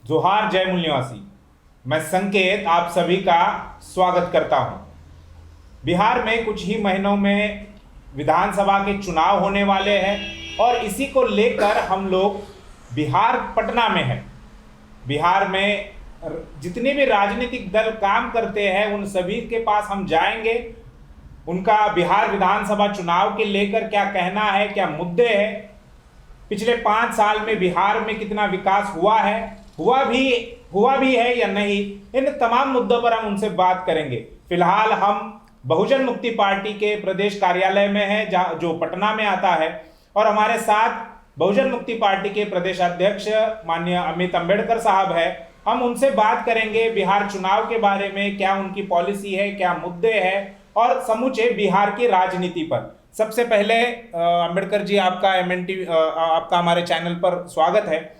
जोहार जय मूल निवासी। मैं संकेत आप सभी का स्वागत करता हूं। बिहार में कुछ ही महीनों में विधानसभा के चुनाव होने वाले हैं और इसी को लेकर हम लोग बिहार पटना में हैं। बिहार में जितने भी राजनीतिक दल काम करते हैं उन सभी के पास हम जाएंगे। उनका बिहार विधानसभा चुनाव के लेकर क्या कहना है, क्या मुद्दे हैं, पिछले 5 साल में बिहार में कितना विकास हुआ भी है या नहीं, इन तमाम मुद्दों पर हम उनसे बात करेंगे। फिलहाल हम बहुजन मुक्ति पार्टी के प्रदेश कार्यालय में हैं, जहां जो पटना में आता है, और हमारे साथ बहुजन मुक्ति पार्टी के प्रदेश अध्यक्ष माननीय अमित अंबेडकर साहब है। हम उनसे बात करेंगे बिहार चुनाव के बारे में, क्या उनकी पॉलिसी है, क्या मुद्दे हैं और समूचे बिहार की राजनीति पर। सबसे पहले अंबेडकर जी, आपका हमारे चैनल पर स्वागत है।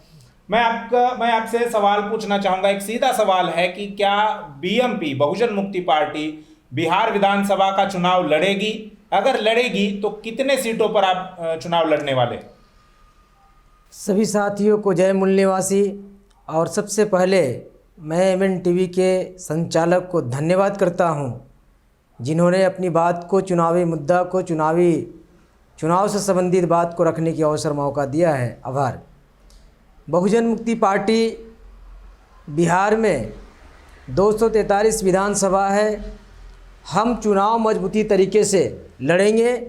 मैं आपसे सवाल पूछना चाहूँगा। एक सीधा सवाल है कि क्या बीएमपी बहुजन मुक्ति पार्टी बिहार विधानसभा का चुनाव लड़ेगी? अगर लड़ेगी तो कितने सीटों पर आप चुनाव लड़ने वाले? सभी साथियों को जय मूल निवासी। और सबसे पहले मैं एमएन टीवी के संचालक को धन्यवाद करता हूं, जिन्होंने अपनी बात को, चुनावी मुद्दा को, चुनाव से संबंधित बात को रखने की अवसर मौका दिया है। आभार। बहुजन मुक्ति पार्टी बिहार में 243 विधानसभा है। हम चुनाव मजबूती तरीके से लड़ेंगे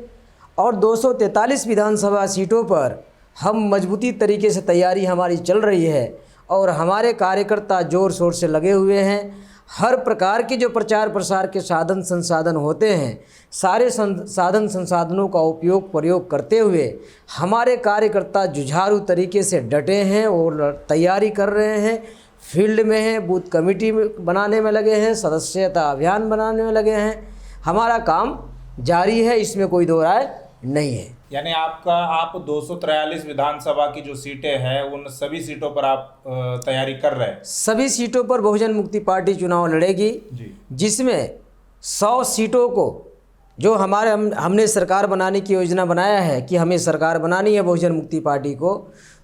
और 243 विधानसभा सीटों पर हम मजबूती तरीके से तैयारी हमारी चल रही है और हमारे कार्यकर्ता ज़ोर शोर से लगे हुए हैं। हर प्रकार के जो प्रचार प्रसार के साधन संसाधन होते हैं, सारे साधन संसाधनों का प्रयोग करते हुए हमारे कार्यकर्ता जुझारू तरीके से डटे हैं और तैयारी कर रहे हैं। फील्ड में हैं, बूथ कमेटी बनाने में लगे हैं, सदस्यता अभियान बनाने में लगे हैं। हमारा काम जारी है, इसमें कोई दो राय नहीं है। यानी आप 243 विधानसभा की जो सीटें हैं उन सभी सीटों पर आप तैयारी कर रहे हैं? सभी सीटों पर बहुजन मुक्ति पार्टी चुनाव लड़ेगी, जिसमें 100 सीटों को जो हमने सरकार बनाने की योजना बनाया है कि हमें सरकार बनानी है बहुजन मुक्ति पार्टी को,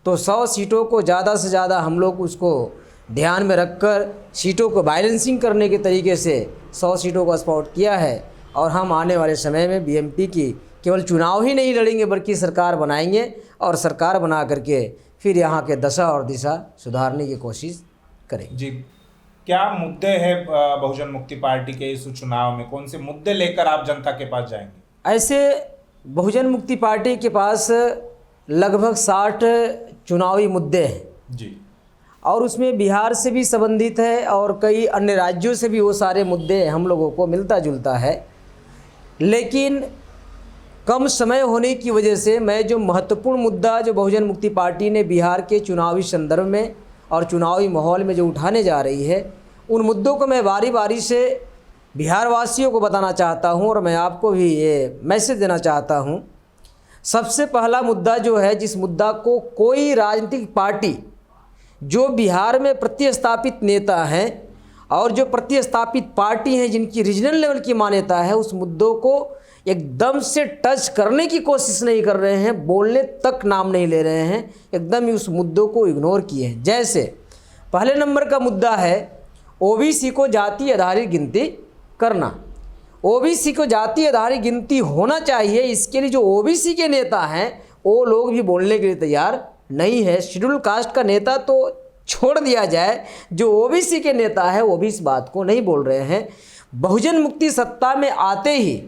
तो 100 सीटों को ज़्यादा से ज़्यादा हम लोग उसको ध्यान में रखकर सीटों को बैलेंसिंग करने के तरीके से 100 सीटों का स्पॉट किया है। और हम आने वाले समय में बीएमपी की केवल चुनाव ही नहीं लड़ेंगे बल्कि सरकार बनाएंगे और सरकार बना करके फिर यहाँ के दशा और दिशा सुधारने की कोशिश करेंगे। जी, क्या मुद्दे हैं बहुजन मुक्ति पार्टी के इस चुनाव में? कौन से मुद्दे लेकर आप जनता के पास जाएंगे? ऐसे बहुजन मुक्ति पार्टी के पास लगभग 60 चुनावी मुद्दे हैं जी, और उसमें बिहार से भी संबंधित है और कई अन्य राज्यों से भी वो सारे मुद्दे हम लोगों को मिलता जुलता है। लेकिन कम समय होने की वजह से मैं जो महत्वपूर्ण मुद्दा जो बहुजन मुक्ति पार्टी ने बिहार के चुनावी संदर्भ में और चुनावी माहौल में जो उठाने जा रही है, उन मुद्दों को मैं बारी बारी से बिहार वासियों को बताना चाहता हूं और मैं आपको भी ये मैसेज देना चाहता हूं। सबसे पहला मुद्दा जो है, जिस मुद्दा को कोई राजनीतिक पार्टी जो बिहार में प्रतिस्थापित नेता हैं और जो प्रतिस्थापित पार्टी हैं जिनकी रीजनल लेवल की मान्यता है, उस मुद्दों को एकदम से टच करने की कोशिश नहीं कर रहे हैं, बोलने तक नाम नहीं ले रहे हैं, एकदम ही उस मुद्दों को इग्नोर किए हैं। जैसे पहले नंबर का मुद्दा है ओबीसी को जाति आधारित गिनती करना। ओबीसी को जाति आधारित गिनती होना चाहिए, इसके लिए जो ओबीसी के नेता हैं वो लोग भी बोलने के लिए तैयार नहीं है। शेड्यूल कास्ट का नेता तो छोड़ दिया जाए, जो ओबीसी के नेता है वो भी इस बात को नहीं बोल रहे हैं। बहुजन मुक्ति सत्ता में आते ही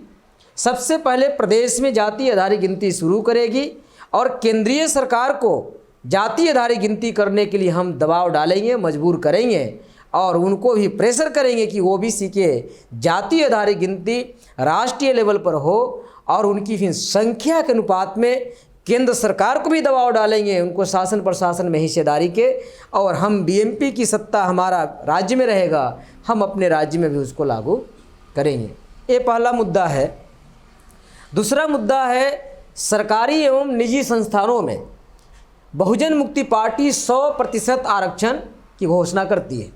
सबसे पहले प्रदेश में जाति आधारित गिनती शुरू करेगी और केंद्रीय सरकार को जाति आधारित गिनती करने के लिए हम दबाव डालेंगे, मजबूर करेंगे और उनको भी प्रेशर करेंगे कि ओबीसी के जाति आधारित गिनती राष्ट्रीय लेवल पर हो और उनकी फिर संख्या के अनुपात में केंद्र सरकार को भी दबाव डालेंगे, उनको शासन प्रशासन में हिस्सेदारी के, और हम बीएमपी की सत्ता हमारा राज्य में रहेगा, हम अपने राज्य में भी उसको लागू करेंगे। ये पहला मुद्दा है। दूसरा मुद्दा है सरकारी एवं निजी संस्थानों में बहुजन मुक्ति पार्टी 100% आरक्षण की घोषणा करती है।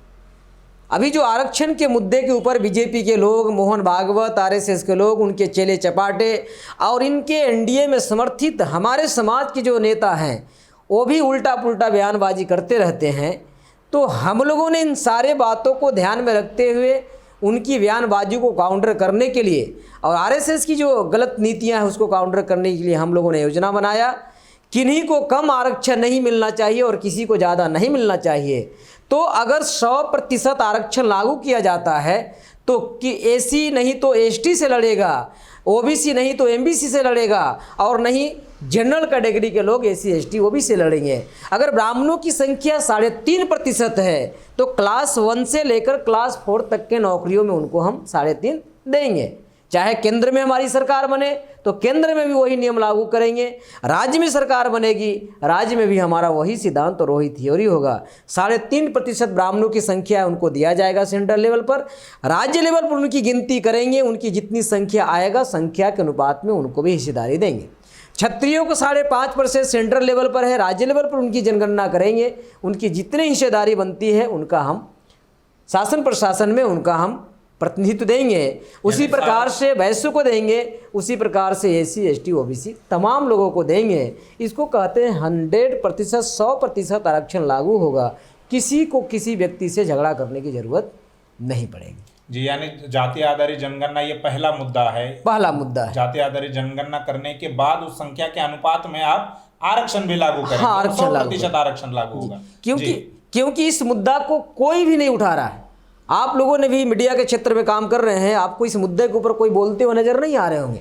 अभी जो आरक्षण के मुद्दे के ऊपर बीजेपी के लोग, मोहन भागवत, आरएसएस के लोग, उनके चेले चपाटे और इनके एनडीए में समर्थित हमारे समाज के जो नेता हैं वो भी उल्टा पुल्टा बयानबाजी करते रहते हैं। तो हम लोगों ने इन सारे बातों को ध्यान में रखते हुए उनकी बयानबाजी को काउंटर करने के लिए और आरएसएस की जो गलत नीतियां हैं उसको काउंटर करने के लिए हम लोगों ने योजना बनाया। किन्हीं को कम आरक्षण नहीं मिलना चाहिए और किसी को ज़्यादा नहीं मिलना चाहिए। तो अगर 100% आरक्षण लागू किया जाता है तो कि एसी नहीं तो एसटी से लड़ेगा, ओबीसी नहीं तो एमबीसी से लड़ेगा और नहीं जनरल कैटेगरी के लोग एसी एसटी ओबीसी से लड़ेंगे। अगर ब्राह्मणों की संख्या 3.5% है तो क्लास 1 से लेकर क्लास 4 तक के नौकरियों में उनको हम 3.5 देंगे। चाहे केंद्र में हमारी सरकार बने तो केंद्र में भी वही नियम लागू करेंगे, राज्य में सरकार बनेगी राज्य में भी हमारा वही सिद्धांत और वही थ्योरी होगा। 3.5% ब्राह्मणों की संख्या उनको दिया जाएगा सेंट्रल लेवल पर, राज्य लेवल पर उनकी गिनती करेंगे, उनकी जितनी संख्या आएगा संख्या के अनुपात में उनको भी हिस्सेदारी देंगे। क्षत्रियों को 5.5% सेंट्रल लेवल पर है, राज्य लेवल पर उनकी जनगणना करेंगे, उनकी जितनी हिस्सेदारी बनती है उनका हम शासन प्रशासन में उनका हम प्रतिनिधित्व देंगे। उसी प्रकार से वैश्य को देंगे, उसी प्रकार से एसी एसटी ओबीसी तमाम लोगों को देंगे। इसको कहते हैं 100% 100% आरक्षण लागू होगा। किसी को किसी व्यक्ति से झगड़ा करने की जरूरत नहीं पड़ेगी जी। यानी जाति आधारित जनगणना ये पहला मुद्दा है, पहला मुद्दा है। जाति आधारित जनगणना करने के बाद उस संख्या के अनुपात में आप आरक्षण भी लागू करेंगे। हाँ, आरक्षण 100% आरक्षण लागू होगा। क्योंकि इस मुद्दा को कोई भी नहीं उठा रहा है। आप लोगों ने भी मीडिया के क्षेत्र में काम कर रहे हैं, आपको इस मुद्दे के ऊपर कोई बोलते हुए नजर नहीं आ रहे होंगे।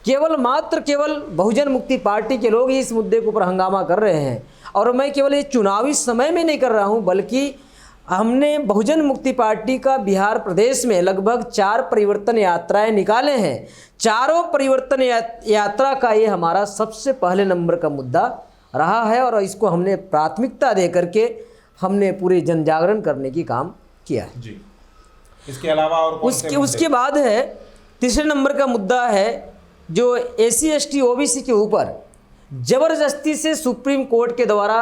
केवल बहुजन मुक्ति पार्टी के लोग ही इस मुद्दे के ऊपर हंगामा कर रहे हैं। और मैं केवल ये चुनावी समय में नहीं कर रहा हूँ, बल्कि हमने बहुजन मुक्ति पार्टी का बिहार प्रदेश में लगभग 4 परिवर्तन यात्राएं निकाले हैं। चारों परिवर्तन यात्रा का ये हमारा सबसे पहले नंबर का मुद्दा रहा है और इसको हमने प्राथमिकता दे करके हमने पूरे जन जागरण करने की काम किया है जी। इसके अलावा और उसके बाद है तीसरे नंबर का मुद्दा है जो एसी एसटी ओबीसी के ऊपर जबरदस्ती से सुप्रीम कोर्ट के द्वारा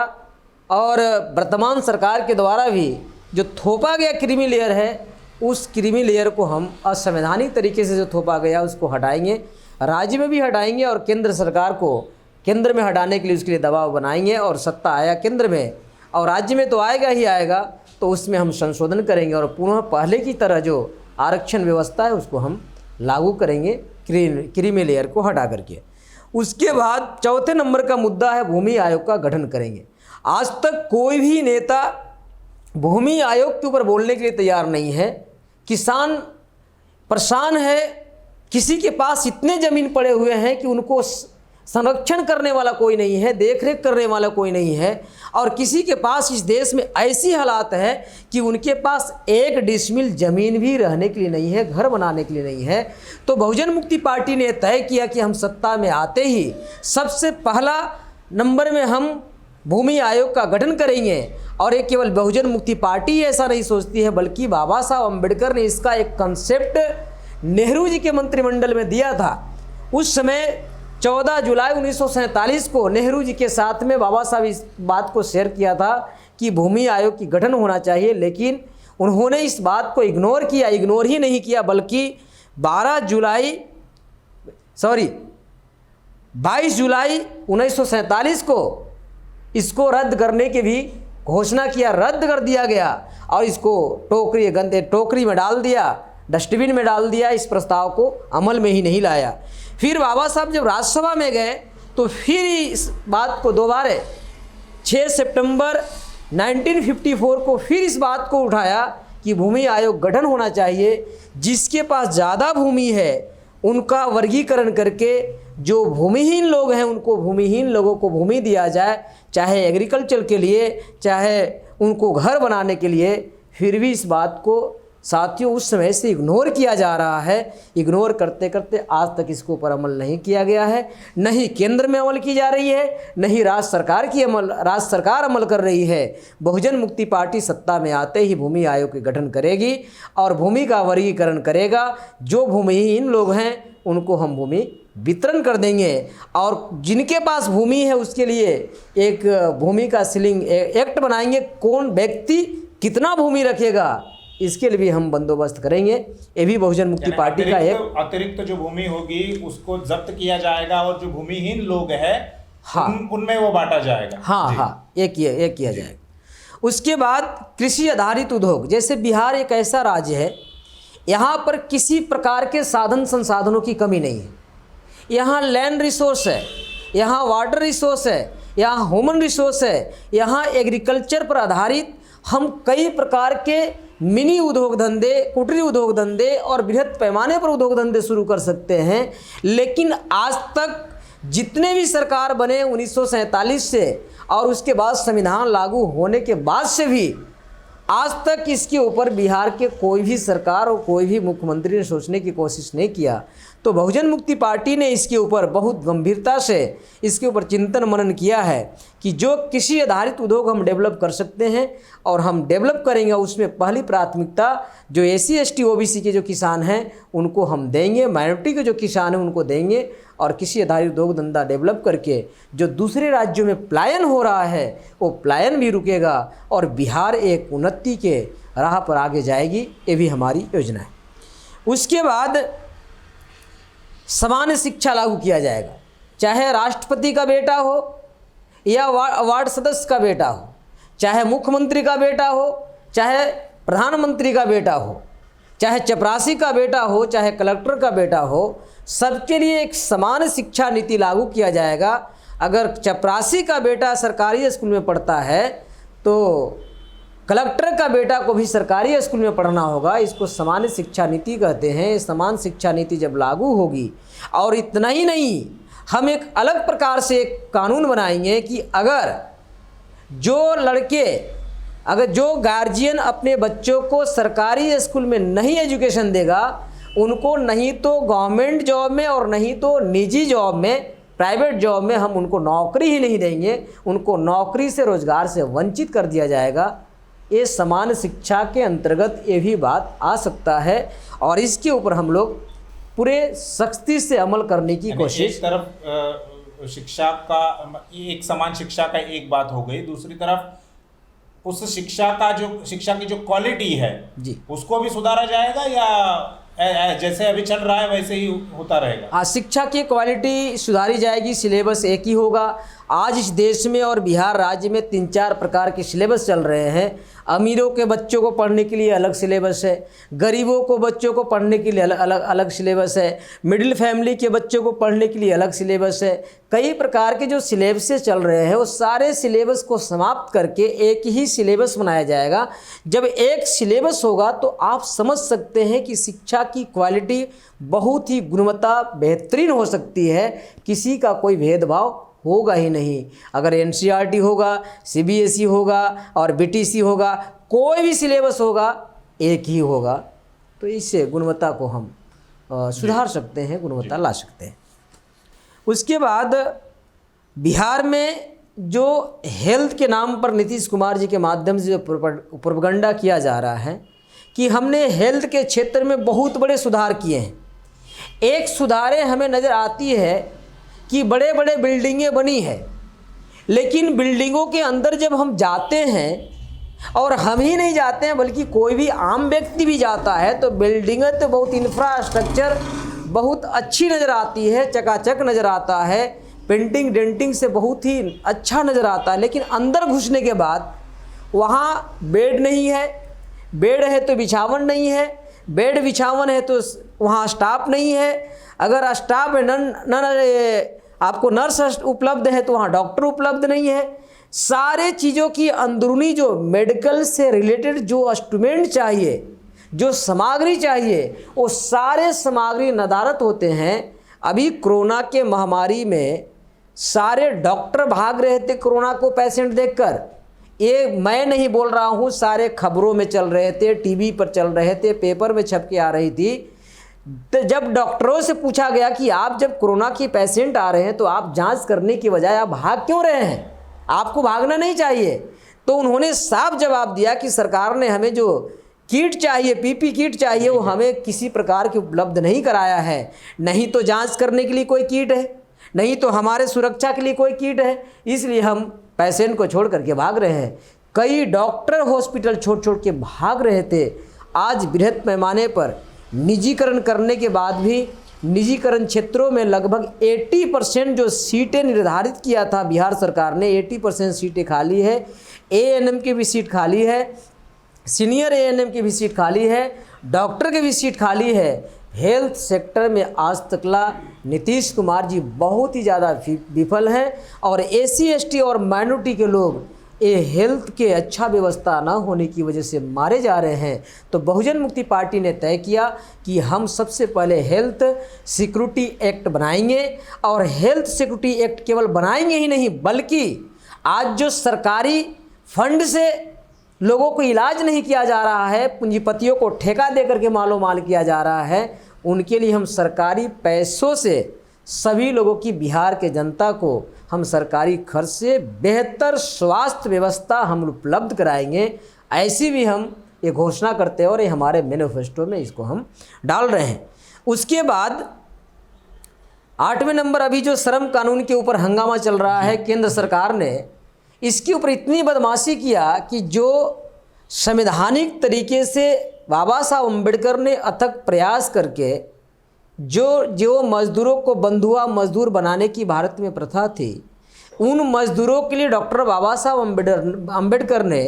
और वर्तमान सरकार के द्वारा भी जो थोपा गया क्रीमी लेयर है, उस क्रीमी लेयर को हम असंवैधानिक तरीके से जो थोपा गया उसको हटाएंगे, राज्य में भी हटाएंगे और केंद्र सरकार को केंद्र में हटाने के लिए उसके लिए दबाव बनाएंगे। और सत्ता आया केंद्र में और राज्य में तो आएगा ही आएगा, तो उसमें हम संशोधन करेंगे और पुनः पहले की तरह जो आरक्षण व्यवस्था है उसको हम लागू करेंगे क्रीमी लेयर को हटा करके। उसके बाद चौथे नंबर का मुद्दा है भूमि आयोग का गठन करेंगे। आज तक कोई भी नेता भूमि आयोग के ऊपर बोलने के लिए तैयार नहीं है। किसान परेशान है, किसी के पास इतने ज़मीन पड़े हुए हैं कि उनको संरक्षण करने वाला कोई नहीं है, देखरेख करने वाला कोई नहीं है और किसी के पास इस देश में ऐसी हालात है कि उनके पास 1 डिसमिल ज़मीन भी रहने के लिए नहीं है, घर बनाने के लिए नहीं है। तो बहुजन मुक्ति पार्टी ने तय किया कि हम सत्ता में आते ही सबसे पहला नंबर में हम भूमि आयोग का गठन करेंगे। और ये केवल बहुजन मुक्ति पार्टी ऐसा नहीं सोचती है, बल्कि बाबा साहब अम्बेडकर ने इसका एक कंसेप्ट नेहरू जी के मंत्रिमंडल में दिया था। उस समय 14 जुलाई 1947 को नेहरू जी के साथ में बाबा साहब इस बात को शेयर किया था कि भूमि आयोग की गठन होना चाहिए, लेकिन उन्होंने इस बात को इग्नोर किया। इग्नोर ही नहीं किया बल्कि 22 जुलाई 1947 को इसको रद्द करने की भी घोषणा किया, रद्द कर दिया गया और इसको टोकरी में डाल दिया, डस्टबिन में डाल दिया। इस प्रस्ताव को अमल में ही नहीं लाया। फिर बाबा साहब जब राज्यसभा में गए तो फिर इस बात को दोबारा 6 सितंबर 1954 को फिर इस बात को उठाया कि भूमि आयोग गठन होना चाहिए। जिसके पास ज़्यादा भूमि है उनका वर्गीकरण करके जो भूमिहीन लोग हैं उनको भूमिहीन लोगों को भूमि दिया जाए, चाहे एग्रीकल्चर के लिए चाहे उनको घर बनाने के लिए। फिर भी इस बात को साथियों उस समय से इग्नोर किया जा रहा है। इग्नोर करते करते आज तक इसके ऊपर अमल नहीं किया गया है, न ही केंद्र में अमल की जा रही है, न ही राज्य सरकार अमल कर रही है। बहुजन मुक्ति पार्टी सत्ता में आते ही भूमि आयोग के गठन करेगी और भूमि का वर्गीकरण करेगा। जो भूमिहीन लोग हैं उनको हम भूमि वितरण कर देंगे और जिनके पास भूमि है उसके लिए एक भूमि का सीलिंग एक्ट बनाएंगे। कौन व्यक्ति कितना भूमि रखेगा इसके लिए भी हम बंदोबस्त करेंगे। ये भी बहुजन मुक्ति पार्टी का एक अतिरिक्त जो भूमि होगी उसको जब्त किया जाएगा और जो भूमिहीन लोग हैं हाँ उनमें वो बांटा जाएगा। हाँ हाँ, ये किया जाएगा। उसके बाद कृषि आधारित उद्योग, जैसे बिहार एक ऐसा राज्य है यहाँ पर किसी प्रकार के साधन संसाधनों की कमी नहीं है। यहाँ लैंड रिसोर्स है, यहाँ वाटर रिसोर्स है, यहाँ ह्यूमन रिसोर्स है, यहाँ एग्रीकल्चर पर आधारित हम कई प्रकार के मिनी उद्योग धंधे, कुटीर उद्योग धंधे और बृहद पैमाने पर उद्योग धंधे शुरू कर सकते हैं। लेकिन आज तक जितने भी सरकार बने 1947 से और उसके बाद संविधान लागू होने के बाद से भी आज तक इसके ऊपर बिहार के कोई भी सरकार और कोई भी मुख्यमंत्री ने सोचने की कोशिश नहीं किया। तो बहुजन मुक्ति पार्टी ने इसके ऊपर बहुत गंभीरता से इसके ऊपर चिंतन मनन किया है कि जो कृषि आधारित उद्योग हम डेवलप कर सकते हैं और हम डेवलप करेंगे, उसमें पहली प्राथमिकता जो SC ST OBC के जो किसान हैं उनको हम देंगे, माइनॉरिटी के जो किसान हैं उनको देंगे और कृषि आधारित उद्योग धंधा डेवलप करके जो दूसरे राज्यों में पलायन हो रहा है वो पलायन भी रुकेगा और बिहार एक उन्नति के राह पर आगे जाएगी। ये भी हमारी योजना है। उसके बाद समान शिक्षा लागू किया जाएगा, चाहे राष्ट्रपति का बेटा हो या वार्ड सदस्य का बेटा हो, चाहे मुख्यमंत्री का बेटा हो, चाहे प्रधानमंत्री का बेटा हो, चाहे चपरासी का बेटा हो, चाहे कलेक्टर का बेटा हो, सबके लिए एक समान शिक्षा नीति लागू किया जाएगा। अगर चपरासी का बेटा सरकारी स्कूल में पढ़ता है तो कलेक्टर का बेटा को भी सरकारी स्कूल में पढ़ना होगा। इसको समान शिक्षा नीति कहते हैं। समान शिक्षा नीति जब लागू होगी, और इतना ही नहीं, हम एक अलग प्रकार से एक कानून बनाएंगे कि अगर जो गार्जियन अपने बच्चों को सरकारी स्कूल में नहीं एजुकेशन देगा, उनको नहीं तो गवर्नमेंट जॉब में और नहीं तो निजी जॉब में, प्राइवेट जॉब में हम उनको नौकरी ही नहीं देंगे, उनको नौकरी से, रोजगार से वंचित कर दिया जाएगा। ये समान शिक्षा के अंतर्गत ये भी बात आ सकता है और इसके ऊपर हम लोग पूरे सख्ती से अमल करने की कोशिश। एक तरफ शिक्षा का, एक समान शिक्षा का एक बात हो गई, दूसरी तरफ उस शिक्षा की जो क्वालिटी है जी, उसको भी सुधारा जाएगा या जैसे अभी चल रहा है वैसे ही होता रहेगा? हाँ, शिक्षा की क्वालिटी सुधारी जाएगी। सिलेबस एक ही होगा। आज इस देश में और बिहार राज्य में 3-4 प्रकार के सिलेबस चल रहे हैं। अमीरों के बच्चों को पढ़ने के लिए अलग सिलेबस है, गरीबों को बच्चों को पढ़ने के लिए अलग सिलेबस है, मिडिल फैमिली के बच्चों को पढ़ने के लिए अलग सिलेबस है। कई प्रकार के जो सिलेबसेस चल रहे हैं वो सारे सिलेबस को समाप्त करके एक ही सिलेबस बनाया जाएगा। जब एक सिलेबस होगा तो आप समझ सकते हैं कि शिक्षा की क्वालिटी बहुत ही गुणवत्ता बेहतरीन हो सकती है। किसी का कोई भेदभाव होगा ही नहीं। अगर NCERT होगा, CBSE होगा और BTC होगा, कोई भी सिलेबस होगा एक ही होगा। तो इससे गुणवत्ता को हम सुधार सकते हैं, गुणवत्ता ला सकते हैं। उसके बाद बिहार में जो हेल्थ के नाम पर नीतीश कुमार जी के माध्यम से जो प्रोपेगेंडा किया जा रहा है कि हमने हेल्थ के क्षेत्र में बहुत बड़े सुधार किए हैं। एक सुधारें हमें नज़र आती है कि बड़े बड़े बिल्डिंगें बनी है, लेकिन बिल्डिंगों के अंदर जब हम जाते हैं, और हम ही नहीं जाते हैं बल्कि कोई भी आम व्यक्ति भी जाता है, तो बिल्डिंगें तो बहुत, इंफ्रास्ट्रक्चर बहुत अच्छी नज़र आती है, चकाचक नज़र आता है, पेंटिंग डेंटिंग से बहुत ही अच्छा नज़र आता है। लेकिन अंदर घुसने के बाद वहाँ बेड नहीं है, बेड है तो बिछावन नहीं है, बेड बिछावन है तो वहाँ स्टाफ नहीं है, अगर स्टाफ आपको नर्स उपलब्ध है तो वहाँ डॉक्टर उपलब्ध नहीं है। सारे चीज़ों की अंदरूनी जो मेडिकल से रिलेटेड जो इंस्ट्रूमेंट चाहिए, जो सामग्री चाहिए, वो सारे सामग्री नदारत होते हैं। अभी कोरोना के महामारी में सारे डॉक्टर भाग रहे थे कोरोना को पेशेंट देखकर। ये मैं नहीं बोल रहा हूँ, सारे खबरों में चल रहे थे, टीवी पर चल रहे थे, पेपर में छप के आ रही थी। तो जब डॉक्टरों से पूछा गया कि आप जब कोरोना के पेशेंट आ रहे हैं तो आप जांच करने की बजाय आप भाग क्यों रहे हैं, आपको भागना नहीं चाहिए, तो उन्होंने साफ जवाब दिया कि सरकार ने हमें जो किट चाहिए, PP किट चाहिए, वो हमें किसी प्रकार की उपलब्ध नहीं कराया है। नहीं तो जांच करने के लिए कोई किट है, नहीं तो हमारे सुरक्षा के लिए कोई किट है, इसलिए हम पेशेंट को छोड़ करके भाग रहे हैं। कई डॉक्टर हॉस्पिटल छोड़ के भाग रहे थे। आज बृहद पैमाने पर निजीकरण करने के बाद भी निजीकरण क्षेत्रों में लगभग 80% जो सीटें निर्धारित किया था बिहार सरकार ने, 80% सीटें खाली है। एएनएम की भी सीट खाली है, सीनियर एएनएम की भी सीट खाली है, डॉक्टर की भी सीट खाली है। हेल्थ सेक्टर में आज तकला नीतीश कुमार जी बहुत ही ज़्यादा विफल हैं और एससी एसटी और माइनॉरिटी के लोग ये हेल्थ के अच्छा व्यवस्था ना होने की वजह से मारे जा रहे हैं। तो बहुजन मुक्ति पार्टी ने तय किया कि हम सबसे पहले हेल्थ सिक्योरिटी एक्ट बनाएंगे और हेल्थ सिक्योरिटी एक्ट केवल बनाएंगे ही नहीं बल्कि आज जो सरकारी फंड से लोगों को इलाज नहीं किया जा रहा है, पूंजीपतियों को ठेका दे करके मालो माल किया जा रहा है, उनके लिए हम सरकारी पैसों से सभी लोगों की, बिहार के जनता को हम सरकारी खर्च से बेहतर स्वास्थ्य व्यवस्था हम उपलब्ध कराएंगे। ऐसी भी हम ये घोषणा करते हैं और ये हमारे मैनिफेस्टो में इसको हम डाल रहे हैं। उसके बाद 8वें नंबर, अभी जो श्रम कानून के ऊपर हंगामा चल रहा है, केंद्र सरकार ने इसके ऊपर इतनी बदमाशी किया कि जो संवैधानिक तरीके से बाबा साहब अम्बेडकर ने अथक प्रयास करके जो मज़दूरों को बंधुआ मज़दूर बनाने की भारत में प्रथा थी, उन मज़दूरों के लिए डॉक्टर बाबा साहब अम्बेडकर ने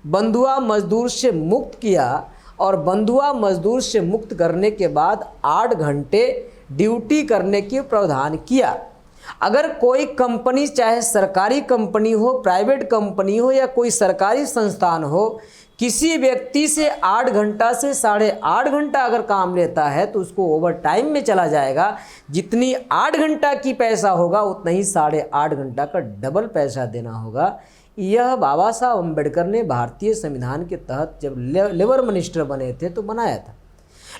बंधुआ मज़दूर से मुक्त किया और बंधुआ मज़दूर से मुक्त करने के बाद 8 घंटे ड्यूटी करने के प्रावधान किया। अगर कोई कंपनी, चाहे सरकारी कंपनी हो, प्राइवेट कंपनी हो या कोई सरकारी संस्थान हो, किसी व्यक्ति से 8 घंटा से 8.5 घंटा अगर काम लेता है तो उसको ओवर टाइम में चला जाएगा। जितनी 8 घंटा की पैसा होगा उतना ही 8.5 घंटा का डबल पैसा देना होगा। यह बाबा साहब अम्बेडकर ने भारतीय संविधान के तहत जब लेबर मिनिस्टर बने थे तो बनाया था।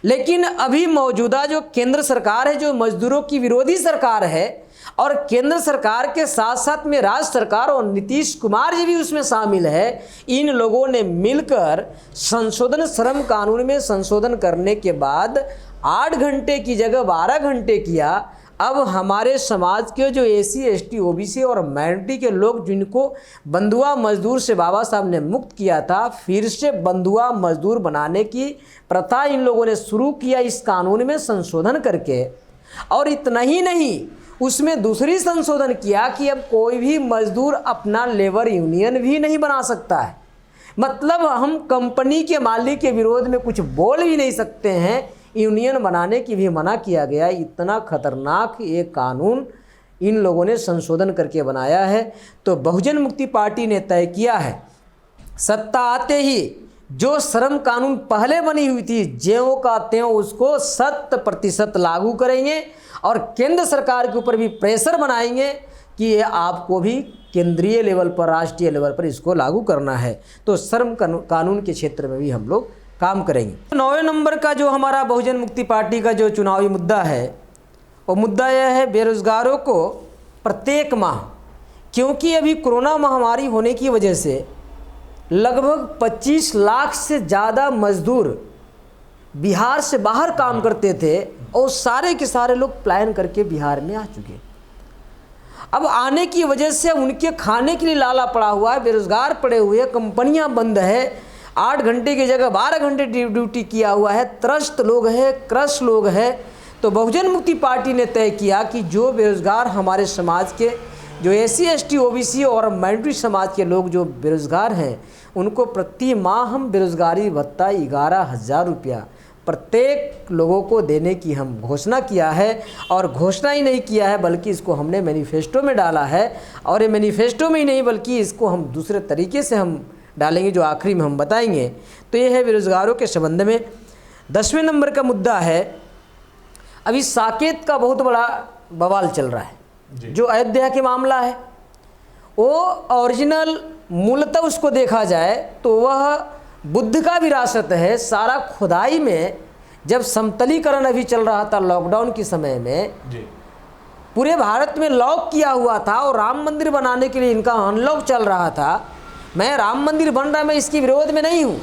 लेकिन अभी मौजूदा जो केंद्र सरकार है, जो मजदूरों की विरोधी सरकार है, और केंद्र सरकार के साथ साथ में राज्य सरकार और नीतीश कुमार जी भी उसमें शामिल है, इन लोगों ने मिलकर संशोधन, श्रम कानून में संशोधन करने के बाद 8 घंटे की जगह 12 घंटे किया। अब हमारे समाज के जो एससी एसटी ओबीसी और माइनॉरिटी के लोग जिनको बंधुआ मजदूर से बाबा साहब ने मुक्त किया था, फिर से बंधुआ मजदूर बनाने की प्रथा इन लोगों ने शुरू किया इस कानून में संशोधन करके। और इतना ही नहीं, उसमें दूसरी संशोधन किया कि अब कोई भी मजदूर अपना लेबर यूनियन भी नहीं बना सकता है। मतलब हम कंपनी के मालिक के विरोध में कुछ बोल भी नहीं सकते हैं, यूनियन बनाने की भी मना किया गया। इतना खतरनाक ये कानून इन लोगों ने संशोधन करके बनाया है। तो बहुजन मुक्ति पार्टी ने तय किया है, सत्ता आते ही जो श्रम कानून पहले बनी हुई थी ज्यों का त्यों उसको 100% लागू करेंगे और केंद्र सरकार के ऊपर भी प्रेशर बनाएंगे कि ये आपको भी केंद्रीय लेवल पर, राष्ट्रीय लेवल पर इसको लागू करना है। तो श्रम कानून के क्षेत्र में भी हम लोग काम करेंगे। 9वें नंबर का जो हमारा बहुजन मुक्ति पार्टी का जो चुनावी मुद्दा है, वो मुद्दा यह है बेरोजगारों को प्रत्येक माह, क्योंकि अभी कोरोना महामारी होने की वजह से लगभग 25 लाख से ज़्यादा मजदूर बिहार से बाहर काम करते थे और सारे के सारे लोग प्लान करके बिहार में आ चुके। अब आने की वजह से उनके खाने के लिए लाला पड़ा हुआ है, बेरोजगार पड़े हुए, कंपनियां बंद है, 8 घंटे की जगह 12 घंटे ड्यूटी किया हुआ है, त्रस्त लोग हैं, क्रश लोग हैं। तो बहुजन मुक्ति पार्टी ने तय किया कि जो बेरोजगार हमारे समाज के, जो एससी एसटी ओबीसी और माइनॉरिटी समाज के लोग जो बेरोजगार हैं, उनको प्रति माह हम बेरोजगारी भत्ता 11,000 रुपया प्रत्येक लोगों को देने की हम घोषणा किया है। और घोषणा ही नहीं किया है बल्कि इसको हमने मैनिफेस्टो में डाला है। और ये मैनिफेस्टो में ही नहीं बल्कि इसको हम दूसरे तरीके से हम डालेंगे, जो आखिरी में हम बताएंगे। तो ये है बेरोजगारों के संबंध में। 10वें नंबर का मुद्दा है, अभी साकेत का बहुत बड़ा बवाल चल रहा है। जो अयोध्या के मामला है वो ओरिजिनल मूलतः उसको देखा जाए तो वह बुद्ध का विरासत है। सारा खुदाई में जब समतलीकरण अभी चल रहा था लॉकडाउन के समय में, पूरे भारत में लॉक किया हुआ था और राम मंदिर बनाने के लिए इनका अनलॉक चल रहा था। मैं राम मंदिर बन रहा, मैं इसके विरोध में नहीं हूँ,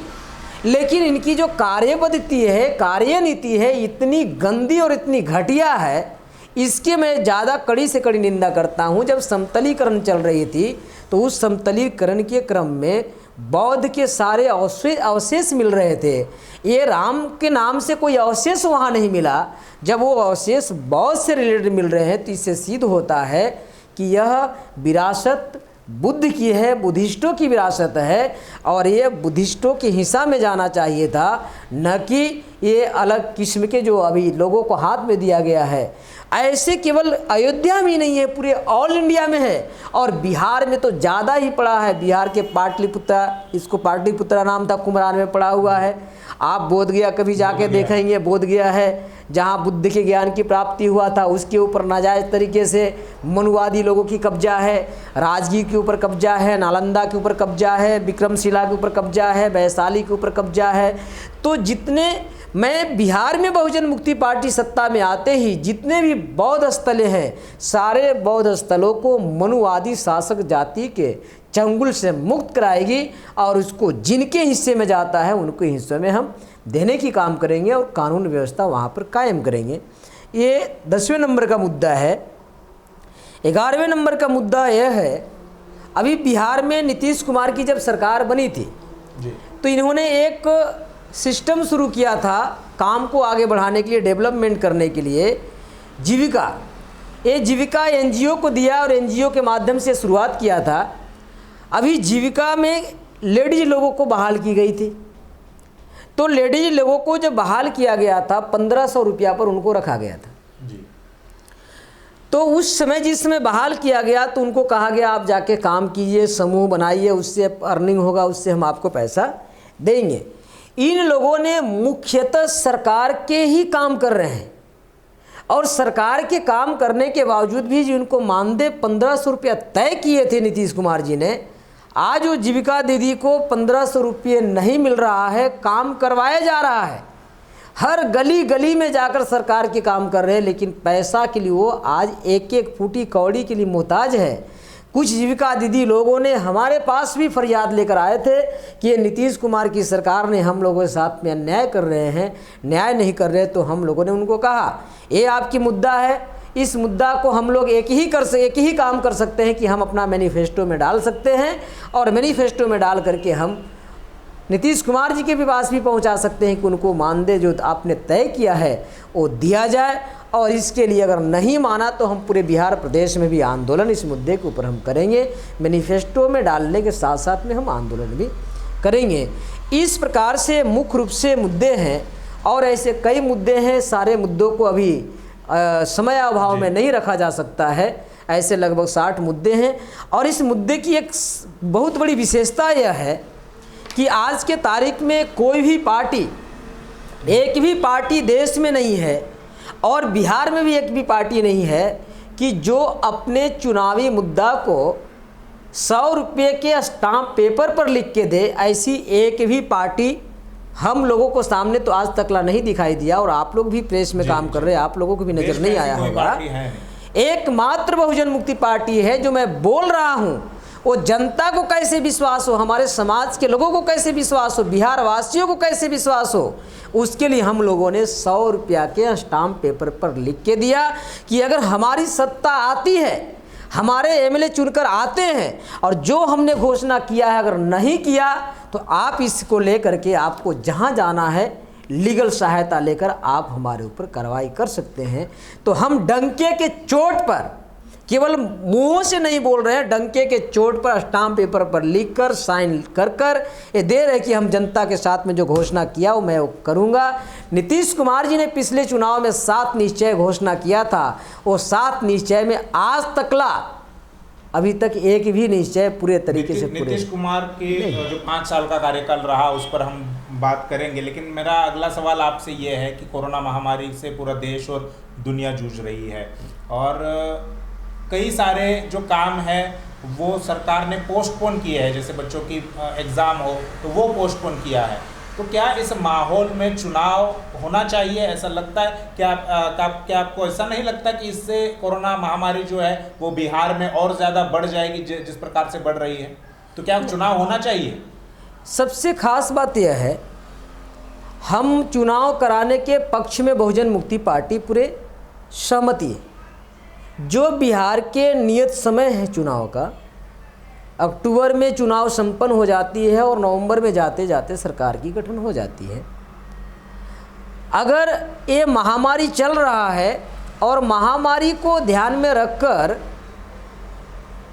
लेकिन इनकी जो कार्यपद्धति है, कार्यनीति है, इतनी गंदी और इतनी घटिया है, इसके मैं ज़्यादा कड़ी से कड़ी निंदा करता हूँ। जब समतलीकरण चल रही थी तो उस समतलीकरण के क्रम में बौद्ध के सारे अवशेष मिल रहे थे। ये राम के नाम से कोई अवशेष वहाँ नहीं मिला। जब वो अवशेष बौद्ध से रिलेटेड मिल रहे हैं तो इससे सिद्ध होता है कि यह विरासत बुद्ध की है, बुद्धिस्टों की विरासत है और ये बुद्धिस्टों के हिस्सा में जाना चाहिए था, न कि ये अलग किस्म के जो अभी लोगों को हाथ में दिया गया है। ऐसे केवल अयोध्या में ही नहीं है, पूरे ऑल इंडिया में है और बिहार में तो ज़्यादा ही पड़ा है। बिहार के पाटलिपुत्रा, इसको पाटलिपुत्रा नाम था, कुमरान में पड़ा हुआ है। आप बोधगया कभी जाके देखेंगे, बोधगया है जहाँ बुद्ध के ज्ञान की प्राप्ति हुआ था, उसके ऊपर नाजायज़ तरीके से मनुवादी लोगों की कब्जा है। राजगीर के ऊपर कब्जा है, नालंदा के ऊपर कब्जा है, विक्रमशिला के ऊपर कब्जा है, वैशाली के ऊपर कब्जा है। तो जितने मैं बिहार में बहुजन मुक्ति पार्टी सत्ता में आते ही जितने भी बौद्ध स्थलें हैं, सारे बौद्ध स्थलों को मनुवादी शासक जाति के चंगुल से मुक्त कराएगी और उसको जिनके हिस्से में जाता है उनके हिस्से में हम देने की काम करेंगे और कानून व्यवस्था वहाँ पर कायम करेंगे। ये 10वें नंबर का मुद्दा है। 11वें नंबर का मुद्दा यह है, अभी बिहार में नीतीश कुमार की जब सरकार बनी थी तो इन्होंने एक सिस्टम शुरू किया था काम को आगे बढ़ाने के लिए, डेवलपमेंट करने के लिए। जीविका, ये जीविका एनजीओ को दिया और एनजीओ के माध्यम से शुरुआत किया था। अभी जीविका में लेडीज लोगों को बहाल की गई थी, तो लेडीज लोगों को जब बहाल किया गया था 1500 रुपया पर उनको रखा गया था जी। तो उस समय जिस समय बहाल किया गया तो उनको कहा गया आप जाके काम कीजिए, समूह बनाइए, उससे अर्निंग होगा, उससे हम आपको पैसा देंगे। इन लोगों ने मुख्यतः सरकार के ही काम कर रहे हैं और सरकार के काम करने के बावजूद भी जिनको मानदेय 1500 रुपया तय किए थे नीतीश कुमार जी ने, आज वो जीविका दीदी को 1500 रुपये नहीं मिल रहा है, काम करवाया जा रहा है। हर गली गली में जाकर सरकार के काम कर रहे हैं, लेकिन पैसा के लिए वो आज एक एक फूटी कौड़ी के लिए मोहताज है। कुछ जीविका दीदी लोगों ने हमारे पास भी फरियाद लेकर आए थे कि ये नीतीश कुमार की सरकार ने हम लोगों के साथ में अन्याय कर रहे हैं, न्याय नहीं कर रहे। तो हम लोगों ने उनको कहा ये आपकी मुद्दा है, इस मुद्दा को हम लोग एक ही काम कर सकते हैं कि हम अपना मैनिफेस्टो में डाल सकते हैं और मैनिफेस्टो में डाल करके हम नीतीश कुमार जी के पास भी पहुंचा सकते हैं कि उनको मानदेय जो आपने तय किया है वो दिया जाए। और इसके लिए अगर नहीं माना तो हम पूरे बिहार प्रदेश में भी आंदोलन इस मुद्दे के ऊपर हम करेंगे, मैनिफेस्टो में डालने के साथ साथ में हम आंदोलन भी करेंगे। इस प्रकार से मुख्य रूप से मुद्दे हैं और ऐसे कई मुद्दे हैं। सारे मुद्दों को अभी समय अभाव में नहीं रखा जा सकता है। ऐसे लगभग 60 मुद्दे हैं और इस मुद्दे की एक बहुत बड़ी विशेषता यह है कि आज के तारीख में कोई भी पार्टी, एक भी पार्टी देश में नहीं है और बिहार में भी एक भी पार्टी नहीं है कि जो अपने चुनावी मुद्दा को 100 रुपये के स्टाम्प पेपर पर लिख के दे। ऐसी एक भी पार्टी हम लोगों को सामने तो आज तकला नहीं दिखाई दिया और आप लोग भी प्रेस में काम कर रहे हैं, आप लोगों को भी नज़र नहीं आया होगा। एकमात्र बहुजन मुक्ति पार्टी है जो मैं बोल रहा हूँ। वो जनता को कैसे विश्वास हो, हमारे समाज के लोगों को कैसे विश्वास हो, बिहार वासियों को कैसे विश्वास हो, उसके लिए हम लोगों ने 100 रुपया के स्टाम्प पेपर पर लिख के दिया कि अगर हमारी सत्ता आती है, हमारे एमएलए चुनकर आते हैं और जो हमने घोषणा किया है अगर नहीं किया तो आप इसको लेकर के आपको जहां जाना है लीगल सहायता लेकर आप हमारे ऊपर कार्रवाई कर सकते हैं। तो हम डंके के चोट पर, केवल मुंहों से नहीं बोल रहे हैं, डंके के चोट पर स्टाम्प पेपर पर लिखकर साइन कर ये दे रहे कि हम जनता के साथ में जो घोषणा किया वो मैं वो करूँगा। नीतीश कुमार जी ने पिछले चुनाव में 7 निश्चय घोषणा किया था, वो 7 निश्चय में आज तकला अभी तक एक भी निश्चय पूरे तरीके से पूरे। नीतीश कुमार के जो 5 साल का कार्यकाल रहा उस पर हम बात करेंगे, लेकिन मेरा अगला सवाल आपसे ये है कि कोरोना महामारी से पूरा देश और दुनिया जूझ रही है और कई सारे जो काम है वो सरकार ने पोस्टपोन किए हैं, जैसे बच्चों की एग्ज़ाम हो तो वो पोस्टपोन किया है। तो क्या इस माहौल में चुनाव होना चाहिए, ऐसा लगता है? क्या आपको ऐसा नहीं लगता कि इससे कोरोना महामारी जो है वो बिहार में और ज़्यादा बढ़ जाएगी जिस प्रकार से बढ़ रही है? तो क्या चुनाव होना चाहिए? सबसे खास बात यह है, हम चुनाव कराने के पक्ष में बहुजन मुक्ति पार्टी पूरे सहमति है। जो बिहार के नियत समय है चुनाव का, अक्टूबर में चुनाव संपन्न हो जाती है और नवंबर में जाते जाते सरकार की गठन हो जाती है। अगर ये महामारी चल रहा है और महामारी को ध्यान में रखकर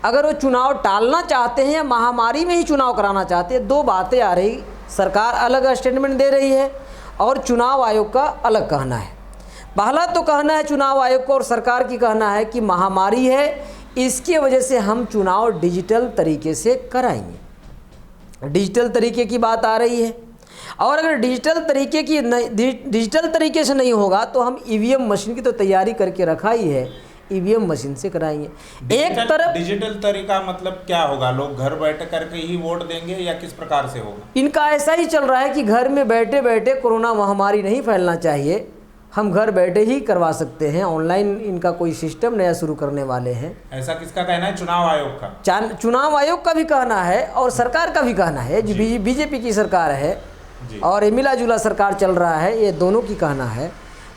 अगर वो चुनाव टालना चाहते हैं या महामारी में ही चुनाव कराना चाहते हैं, दो बातें आ रही। सरकार अलग स्टेटमेंट दे रही है और चुनाव आयोग का अलग कहना है। पहला तो कहना है चुनाव आयोग को और सरकार की कहना है कि महामारी है, इसकी वजह से हम चुनाव डिजिटल तरीके से कराएंगे। डिजिटल तरीके की बात आ रही है और अगर डिजिटल तरीके से नहीं होगा तो हम ईवीएम मशीन की तो तैयारी करके रखा ही है, ईवीएम मशीन से कराएंगे। एक तरफ डिजिटल तरीका मतलब क्या होगा, लोग घर बैठे करके ही वोट देंगे या किस प्रकार से होगा? इनका ऐसा ही चल रहा है कि घर में बैठे बैठे कोरोना महामारी नहीं फैलना चाहिए, हम घर बैठे ही करवा सकते हैं। ऑनलाइन इनका कोई सिस्टम नया शुरू करने वाले हैं। ऐसा किसका कहना है? चुनाव आयोग का। चुनाव आयोग का भी कहना है और सरकार का भी कहना है, जो बीजेपी की सरकार है और मिला जुला सरकार चल रहा है, ये दोनों की कहना है।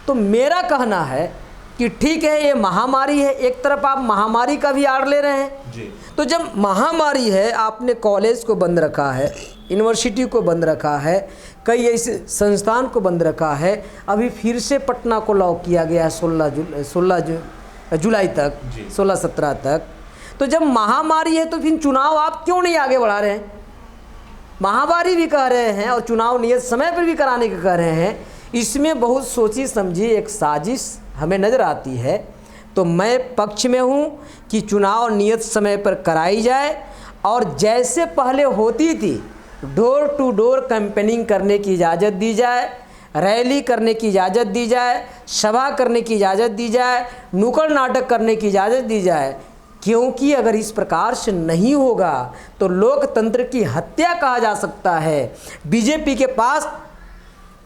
तो मेरा कहना है कि ठीक है, ये महामारी है, एक तरफ आप महामारी का भी आड़ ले रहे हैं जी। तो जब महामारी है, आपने कॉलेज को बंद रखा है, यूनिवर्सिटी को बंद रखा है, कई ऐसे संस्थान को बंद रखा है, अभी फिर से पटना को लॉक किया गया है 16 जुलाई तक, 16-17 तक। तो जब महामारी है तो फिर चुनाव आप क्यों नहीं आगे बढ़ा रहे हैं? महामारी भी कह रहे हैं और चुनाव नियत समय पर भी कराने के कह रहे हैं। इसमें बहुत सोची समझी एक साजिश हमें नज़र आती है। तो मैं पक्ष में हूँ कि चुनाव नियत समय पर कराई जाए और जैसे पहले होती थी डोर टू डोर कैंपेनिंग करने की इजाज़त दी जाए, रैली करने की इजाज़त दी जाए, सभा करने की इजाज़त दी जाए, नुक्कड़ नाटक करने की इजाज़त दी जाए। क्योंकि अगर इस प्रकार से नहीं होगा तो लोकतंत्र की हत्या कहा जा सकता है। बीजेपी के पास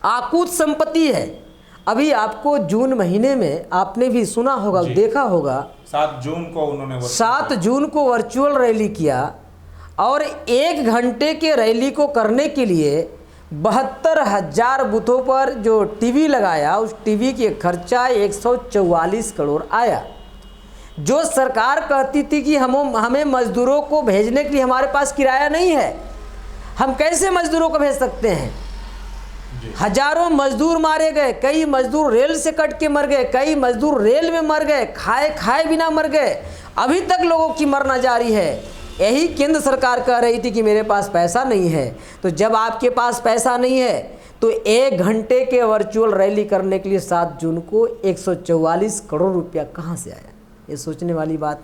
आकूत संपत्ति है। अभी आपको जून महीने में आपने भी सुना होगा, देखा होगा, 7 जून को उन्होंने 7 जून को वर्चुअल रैली किया और 1 घंटे के रैली को करने के लिए 72,000 बूथों पर जो टीवी लगाया, उस टीवी के खर्चा 144 करोड़ आया। जो सरकार कहती थी कि हमें मजदूरों को भेजने के लिए हमारे पास किराया नहीं है, हम कैसे मजदूरों को भेज सकते हैं? हजारों मजदूर मारे गए, कई मजदूर रेल से कट के मर गए, कई मजदूर रेल में मर गए, खाए बिना मर गए। अभी तक लोगों की मरना जारी है। यही केंद्र सरकार कह रही थी कि मेरे पास पैसा नहीं है। तो जब आपके पास पैसा नहीं है तो 1 घंटे के वर्चुअल रैली करने के लिए 7 जून को 144 करोड़ रुपया कहाँ से आया? ये सोचने वाली बात है।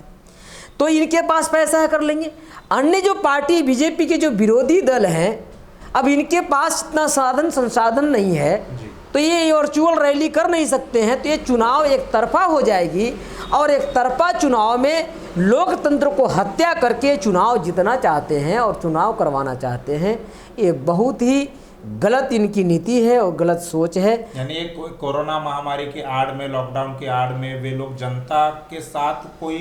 तो इनके पास पैसा है, कर लेंगे। अन्य जो पार्टी बीजेपी के जो विरोधी दल हैं, अब इनके पास इतना संसाधन नहीं है तो ये वर्चुअल रैली कर नहीं सकते हैं। तो ये चुनाव एक तरफा हो जाएगी और एक तरफा चुनाव में लोकतंत्र को हत्या करके चुनाव जीतना चाहते हैं और चुनाव करवाना चाहते हैं। ये बहुत ही गलत इनकी नीति है और गलत सोच है। यानी एक कोरोना महामारी की आड़ में, लॉकडाउन की आड़ में वे लोग जनता के साथ कोई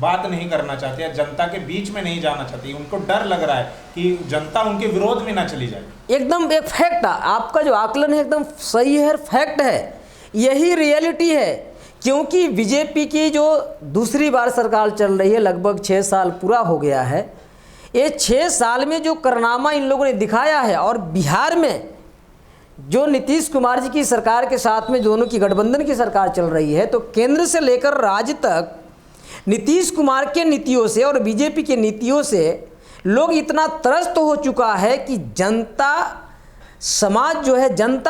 बात नहीं करना चाहते या जनता के बीच में नहीं जाना चाहते। उनको डर लग रहा है कि जनता उनके विरोध में ना चली जाए। एकदम एक फैक्ट, आपका जो आकलन है एकदम सही है, फैक्ट है, यही रियलिटी है। क्योंकि बीजेपी की जो दूसरी बार सरकार चल रही है, लगभग 6 साल पूरा हो गया है। ये 6 साल में जो कारनामा इन लोगों ने दिखाया है और बिहार में जो नीतीश कुमार जी की सरकार के साथ में दोनों की गठबंधन की सरकार चल रही है, तो केंद्र से लेकर राज्य तक नीतीश कुमार के नीतियों से और बीजेपी के नीतियों से लोग इतना त्रस्त हो चुका है कि जनता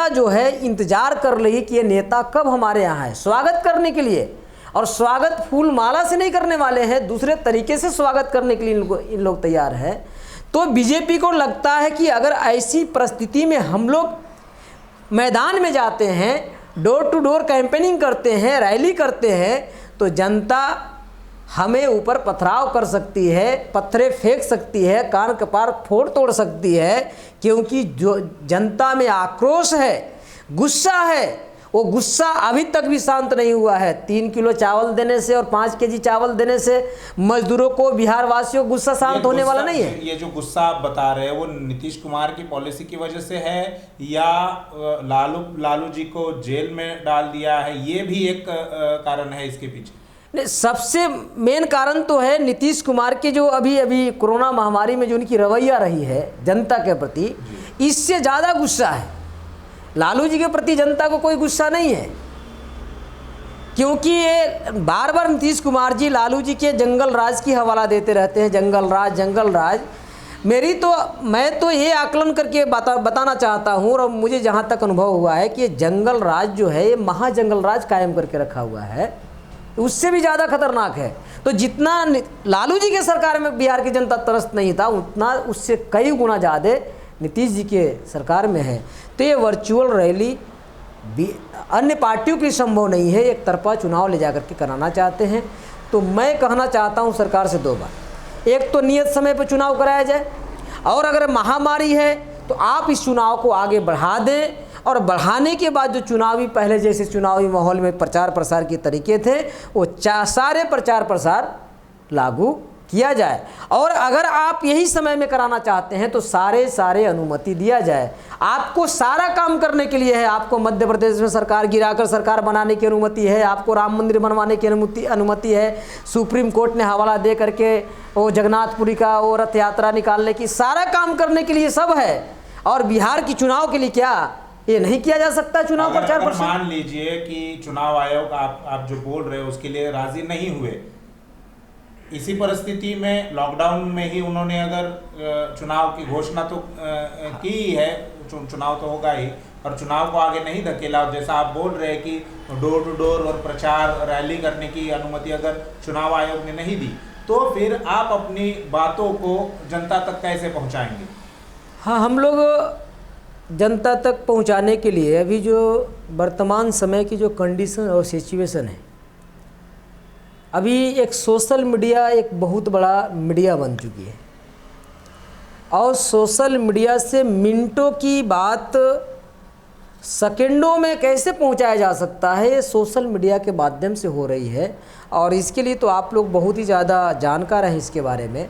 जो है इंतजार कर रही है कि ये नेता कब हमारे यहाँ है स्वागत करने के लिए। और स्वागत फूल माला से नहीं करने वाले हैं, दूसरे तरीके से स्वागत करने के लिए इन लोग तैयार हैं। तो बीजेपी को लगता है कि अगर ऐसी परिस्थिति में हम लोग मैदान में जाते हैं, डोर टू डोर कैंपेनिंग करते हैं, रैली करते हैं, तो जनता हमें ऊपर पथराव कर सकती है, पत्थरे फेंक सकती है, कान कपार फोड़ तोड़ सकती है। क्योंकि जो जनता में आक्रोश है, गुस्सा है, वो गुस्सा अभी तक भी शांत नहीं हुआ है। 3 किलो चावल देने से और 5 केजी चावल देने से मजदूरों को, बिहार वासियों को गुस्सा शांत होने वाला नहीं है। ये जो गुस्सा आप बता रहे हैं वो नीतीश कुमार की पॉलिसी की वजह से है या लालू जी को जेल में डाल दिया है, ये भी एक कारण है इसके पीछे? नहीं, सबसे मेन कारण तो है नीतीश कुमार के जो अभी अभी कोरोना महामारी में जो उनकी रवैया रही है जनता के प्रति, इससे ज़्यादा गुस्सा है। लालू जी के प्रति जनता को कोई गुस्सा नहीं है, क्योंकि ये बार बार नीतीश कुमार जी लालू जी के जंगल राज की हवाला देते रहते हैं, जंगल राज। मैं तो ये आकलन करके बताना चाहता हूँ, और मुझे जहाँ तक अनुभव हुआ है कि ये जंगल राज जो है ये महाजंगल राज कायम करके रखा हुआ है, उससे भी ज़्यादा खतरनाक है। तो जितना लालू जी के सरकार में बिहार की जनता त्रस्त नहीं था, उतना उससे कई गुना ज़्यादा नीतीश जी के सरकार में है। तो ये वर्चुअल रैली अन्य पार्टियों के लिए संभव नहीं है, एक तरफा चुनाव ले जाकर के कराना चाहते हैं। तो मैं कहना चाहता हूं सरकार से दो बात, एक तो नियत समय पर चुनाव कराया जाए, और अगर महामारी है तो आप इस चुनाव को आगे बढ़ा दें, और बढ़ाने के बाद जो चुनावी पहले जैसे चुनावी माहौल में प्रचार प्रसार के तरीके थे वो सारे प्रचार प्रसार लागू किया जाए। और अगर आप यही समय में कराना चाहते हैं तो सारे अनुमति दिया जाए। आपको सारा काम करने के लिए है, आपको मध्य प्रदेश में सरकार गिराकर सरकार बनाने की अनुमति है, आपको राम मंदिर बनवाने की अनुमति है, सुप्रीम कोर्ट ने हवाला दे करके वो जगन्नाथपुरी का वो रथ यात्रा निकालने की, सारा काम करने के लिए सब है। और बिहार की चुनाव के लिए क्या ये नहीं किया जा सकता? चुनाव प्रचार प्रसार मान लीजिए कि चुनाव आयोग आप जो बोल रहे हो उसके लिए राजी नहीं हुए, इसी परिस्थिति में लॉकडाउन में ही उन्होंने अगर चुनाव की घोषणा तो की है, चुनाव तो होगा ही, और चुनाव को आगे नहीं धकेला, और जैसा आप बोल रहे हैं कि डोर टू डोर और प्रचार रैली करने की अनुमति अगर चुनाव आयोग ने नहीं दी, तो फिर आप अपनी बातों को जनता तक कैसे पहुंचाएंगे? हाँ, हम लोग जनता तक पहुंचाने के लिए अभी जो वर्तमान समय की जो कंडीशन और सिचुएशन है, अभी एक सोशल मीडिया एक बहुत बड़ा मीडिया बन चुकी है, और सोशल मीडिया से मिनटों की बात सेकंडों में कैसे पहुंचाया जा सकता है, ये सोशल मीडिया के माध्यम से हो रही है। और इसके लिए तो आप लोग बहुत ही ज़्यादा जानकार हैं इसके बारे में।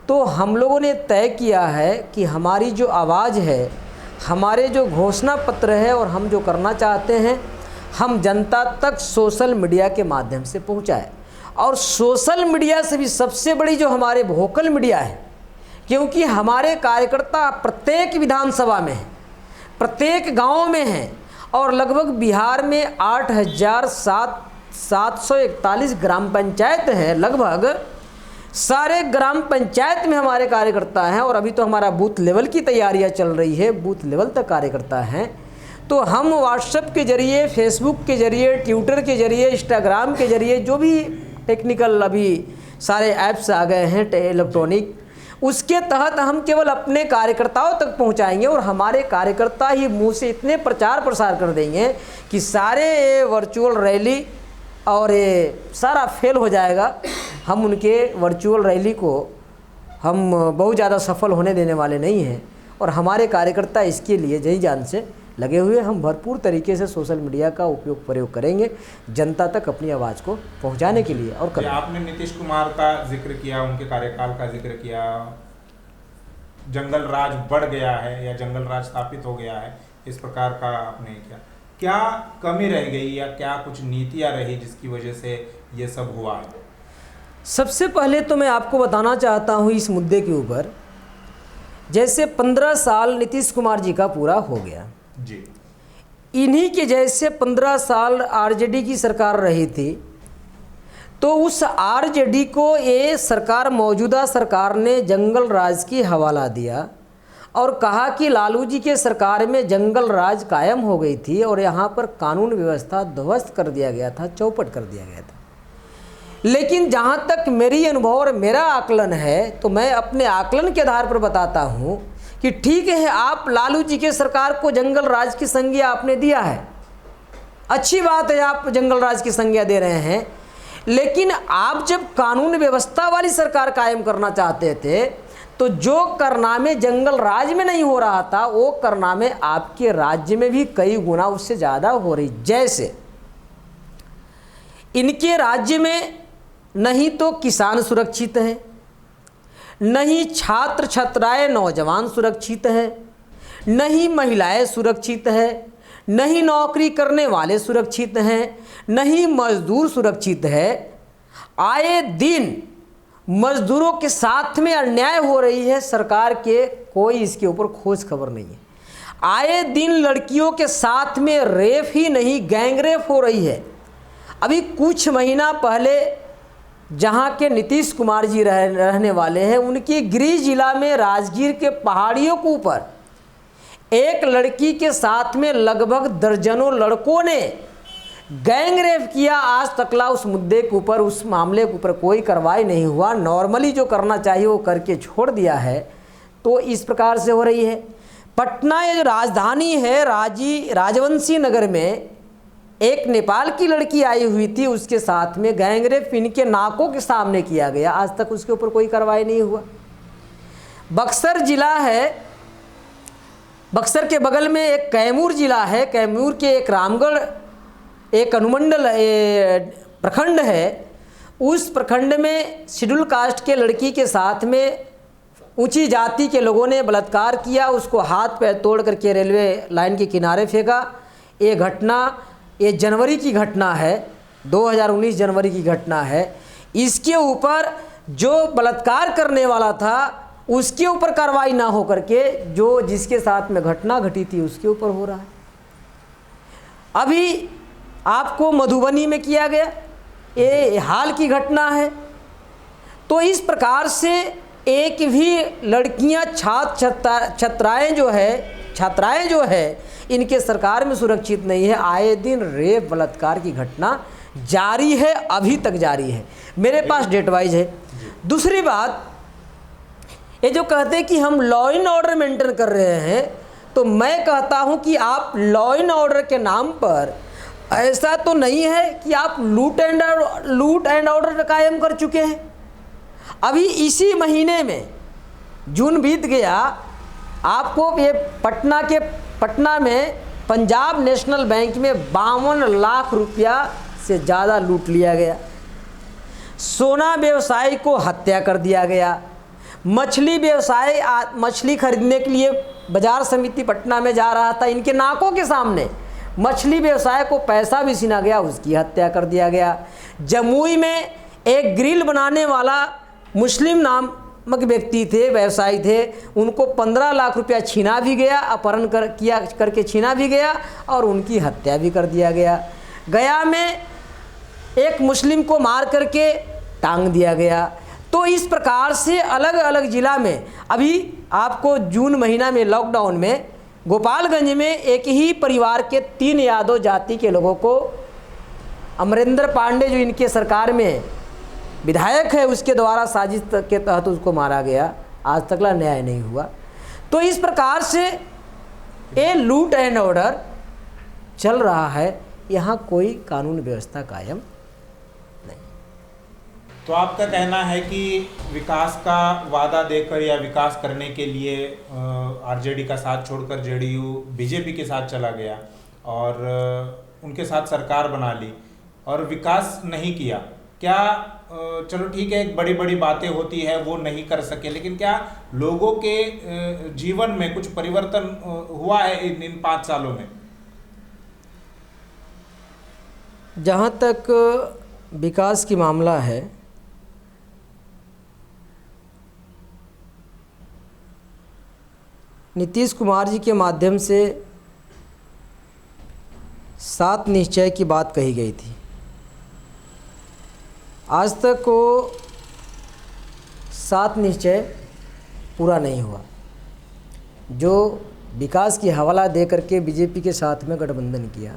तो हम लोगों ने तय किया है कि हमारी जो आवाज़ है, हमारे जो घोषणा पत्र है और हम जो करना चाहते हैं, हम जनता तक सोशल मीडिया के माध्यम से पहुंचाएं। और सोशल मीडिया से भी सबसे बड़ी जो हमारे वोकल मीडिया है, क्योंकि हमारे कार्यकर्ता प्रत्येक विधानसभा में है, प्रत्येक गांव में है, और लगभग बिहार में 8,741 ग्राम पंचायत हैं, लगभग सारे ग्राम पंचायत में हमारे कार्यकर्ता हैं। और अभी तो हमारा बूथ लेवल की तैयारियां चल रही है, बूथ लेवल तक कार्यकर्ता हैं। तो हम व्हाट्सएप के जरिए, फेसबुक के जरिए, ट्विटर के जरिए, इंस्टाग्राम के जरिए, जो भी टेक्निकल अभी सारे ऐप्स आ गए हैं इलेक्ट्रॉनिक, उसके तहत हम केवल अपने कार्यकर्ताओं तक पहुंचाएंगे। और हमारे कार्यकर्ता ही मुंह से इतने प्रचार प्रसार कर देंगे कि सारे वर्चुअल रैली और ये सारा फेल हो जाएगा। हम उनके वर्चुअल रैली को हम बहुत ज़्यादा सफल होने देने वाले नहीं हैं, और हमारे कार्यकर्ता इसके लिए जी जान से लगे हुए। हम भरपूर तरीके से सोशल मीडिया का प्रयोग करेंगे जनता तक अपनी आवाज़ को पहुंचाने के लिए। और आपने नीतीश कुमार का जिक्र किया, उनके कार्यकाल का जिक्र किया, जंगल राज बढ़ गया है या जंगल राज स्थापित हो गया है, इस प्रकार का आपने क्या कमी रह गई या क्या कुछ नीतियां रही जिसकी वजह से ये सब हुआ है? सबसे पहले तो मैं आपको बताना चाहता हूँ इस मुद्दे के ऊपर, जैसे 15 साल नीतीश कुमार जी का पूरा हो गया जी, इन्हीं के जैसे 15 साल आरजेडी की सरकार रही थी, तो उस आरजेडी को ये सरकार, मौजूदा सरकार ने जंगल राज की हवाला दिया और कहा कि लालू जी के सरकार में जंगल राज कायम हो गई थी और यहाँ पर कानून व्यवस्था ध्वस्त कर दिया गया था, चौपट कर दिया गया था। लेकिन जहाँ तक मेरी अनुभव और मेरा आकलन है, तो मैं अपने आकलन के आधार पर बताता हूँ कि ठीक है, आप लालू जी के सरकार को जंगल राज की संज्ञा आपने दिया है, अच्छी बात है, आप जंगल राज की संज्ञा दे रहे हैं। लेकिन आप जब कानून व्यवस्था वाली सरकार कायम करना चाहते थे, तो जो कारनामे जंगल राज में नहीं हो रहा था, वो कारनामे आपके राज्य में भी कई गुना उससे ज़्यादा हो रही। जैसे इनके राज्य में नहीं तो किसान सुरक्षित है, नहीं छात्र छात्राएं नौजवान सुरक्षित है, नहीं महिलाएं सुरक्षित है, नहीं नौकरी करने वाले सुरक्षित हैं, नहीं मजदूर सुरक्षित है। आए दिन मजदूरों के साथ में अन्याय हो रही है, सरकार के कोई इसके ऊपर खोज खबर नहीं है। आए दिन लड़कियों के साथ में रेप ही नहीं गैंग रेप हो रही है। अभी कुछ महीना पहले जहाँ के नीतीश कुमार जी रहने वाले हैं, उनके गृह जिला में राजगीर के पहाड़ियों के ऊपर एक लड़की के साथ में लगभग दर्जनों लड़कों ने गैंग रेप किया। आज तकला उस मुद्दे के ऊपर, उस मामले के ऊपर कोई कार्रवाई नहीं हुआ। नॉर्मली जो करना चाहिए वो करके छोड़ दिया है। तो इस प्रकार से हो रही है। पटना ये जो राजधानी है, राजवंशी नगर में एक नेपाल की लड़की आई हुई थी, उसके साथ में गैंग रेप इनके नाकों के सामने किया गया। आज तक उसके ऊपर कोई कार्रवाई नहीं हुआ। बक्सर जिला है, बक्सर के बगल में एक कैमूर जिला है। कैमूर के एक रामगढ़ एक अनुमंडल प्रखंड है। उस प्रखंड में शेड्यूल कास्ट के लड़की के साथ में ऊंची जाति के लोगों ने बलात्कार किया, उसको हाथ पैर तोड़ करके रेलवे लाइन के किनारे फेंका। ये घटना ये जनवरी की घटना है, 2019 जनवरी की घटना है। इसके ऊपर जो बलात्कार करने वाला था उसके ऊपर कार्रवाई ना हो करके जो जिसके साथ में घटना घटी थी उसके ऊपर हो रहा है। अभी आपको मधुबनी में किया गया, ये हाल की घटना है। तो इस प्रकार से एक भी लड़कियां छात्राएं जो है इनके सरकार में सुरक्षित नहीं है। आए दिन रेप बलात्कार की घटना जारी है, अभी तक जारी है। मेरे पास डेट वाइज है। दूसरी बात, ये जो कहते हैं कि हम लॉ एंड ऑर्डर मेंटेन कर रहे हैं, तो मैं कहता हूं कि आप लॉ एंड ऑर्डर के नाम पर ऐसा तो नहीं है कि आप लूट एंड ऑर्डर कायम कर चुके हैं। अभी इसी महीने में जून बीत गया, आपको ये पटना में पंजाब नेशनल बैंक में 52 लाख रुपया से ज़्यादा लूट लिया गया। सोना व्यवसायी को हत्या कर दिया गया। मछली व्यवसाय मछली खरीदने के लिए बाजार समिति पटना में जा रहा था, इनके नाकों के सामने मछली व्यवसाय को पैसा भी छीना गया, उसकी हत्या कर दिया गया। जमुई में एक ग्रिल बनाने वाला मुस्लिम नामक व्यक्ति थे, व्यवसायी थे, उनको 15 लाख रुपया छीना भी गया, अपहरण करके छीना भी गया और उनकी हत्या भी कर दिया गया। गया में एक मुस्लिम को मार करके टांग दिया गया। तो इस प्रकार से अलग अलग ज़िला में, अभी आपको जून महीना में लॉकडाउन में गोपालगंज में एक ही परिवार के 3 यादव जाति के लोगों को अमरेंद्र पांडे जो इनके सरकार में विधायक है उसके द्वारा साजिश के तहत उसको मारा गया। आज तक न्याय नहीं हुआ। तो इस प्रकार से ये लूट एंड ऑर्डर चल रहा है, यहाँ कोई कानून व्यवस्था कायम नहीं। तो आपका कहना है कि विकास का वादा देकर या विकास करने के लिए आरजेडी का साथ छोड़कर जेडीयू बीजेपी के साथ चला गया और उनके साथ सरकार बना ली और विकास नहीं किया। क्या चलो ठीक है, एक बड़ी बड़ी बातें होती है वो नहीं कर सके, लेकिन क्या लोगों के जीवन में कुछ परिवर्तन हुआ है इन 5 सालों में? जहाँ तक विकास की मामला है, नीतीश कुमार जी के माध्यम से 7 निश्चय की बात कही गई थी। आज तक वो 7 निश्चय पूरा नहीं हुआ। जो विकास की हवाला दे करके बीजेपी के साथ में गठबंधन किया,